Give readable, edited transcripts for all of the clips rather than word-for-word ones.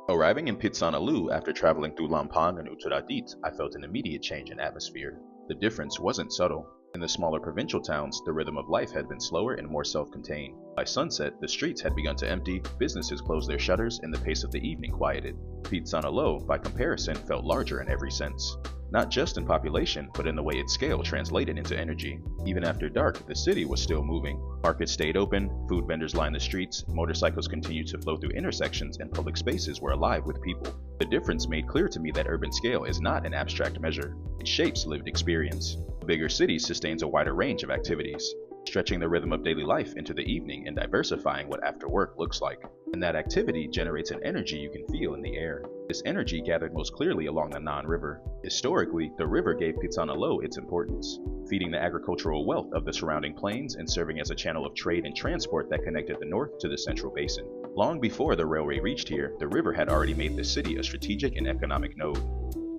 Arriving in Phitsanulok after traveling through Lampang and Uttaradit, I felt an immediate change in atmosphere. The difference wasn't subtle. In the smaller provincial towns, the rhythm of life had been slower and more self-contained. By sunset, the streets had begun to empty, businesses closed their shutters, and the pace of the evening quieted. Phitsanulok, by comparison, felt larger in every sense. Not just in population, but in the way its scale translated into energy. Even after dark, the city was still moving. Markets stayed open, food vendors lined the streets, motorcycles continued to flow through intersections, and public spaces were alive with people. The difference made clear to me that urban scale is not an abstract measure. It shapes lived experience. A bigger city sustains a wider range of activities, stretching the rhythm of daily life into the evening and diversifying what after work looks like. And that activity generates an energy you can feel in the air. This energy gathered most clearly along the Nan River. Historically, the river gave Phitsanulok its importance, feeding the agricultural wealth of the surrounding plains and serving as a channel of trade and transport that connected the north to the central basin. Long before the railway reached here, the river had already made the city a strategic and economic node.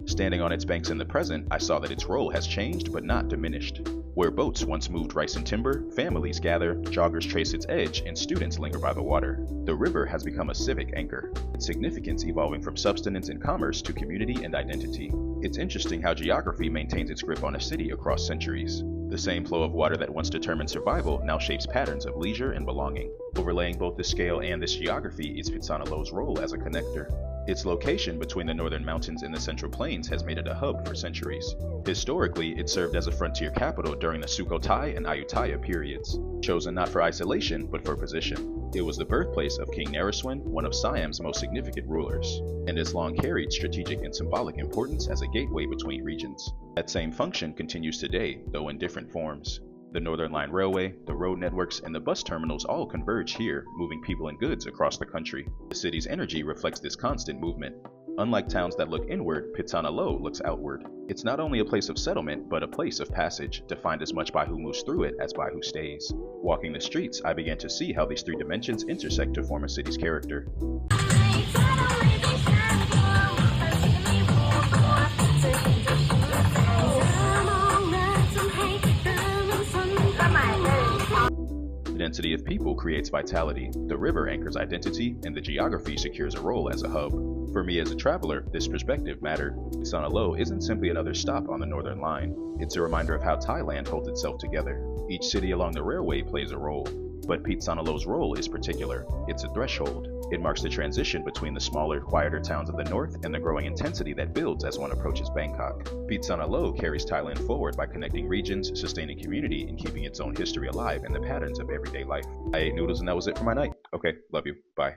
Standing on its banks in the present, I saw that its role has changed but not diminished. Where boats once moved rice and timber, families gather, joggers trace its edge, and students linger by the water. The river has become a civic anchor, its significance evolving from subsistence and commerce to community and identity. It's interesting how geography maintains its grip on a city across centuries. The same flow of water that once determined survival now shapes patterns of leisure and belonging. Overlaying both the scale and this geography is Phitsanulok's role as a connector. Its location between the northern mountains and the central plains has made it a hub for centuries. Historically, it served as a frontier capital during the Sukhothai and Ayutthaya periods, chosen not for isolation but for position. It was the birthplace of King Naresuan, one of Siam's most significant rulers, and has long carried strategic and symbolic importance as a gateway between regions. That same function continues today, though in different forms. The Northern Line Railway, the road networks, and the bus terminals all converge here, moving people and goods across the country. The city's energy reflects this constant movement. Unlike towns that look inward, Phitsanulok looks outward. It's not only a place of settlement, but a place of passage, defined as much by who moves through it as by who stays. Walking the streets, I began to see how these three dimensions intersect to form a city's character. The density of people creates vitality, the river anchors identity, and the geography secures a role as a hub. For me as a traveler, this perspective mattered. Phitsanulok isn't simply another stop on the Northern Line. It's a reminder of how Thailand holds itself together. Each city along the railway plays a role. But Phitsanulok's role is particular. It's a threshold. It marks the transition between the smaller, quieter towns of the north and the growing intensity that builds as one approaches Bangkok. Phitsanulok carries Thailand forward by connecting regions, sustaining community, and keeping its own history alive in the patterns of everyday life. I ate noodles and that was it for my night. Okay, love you. Bye.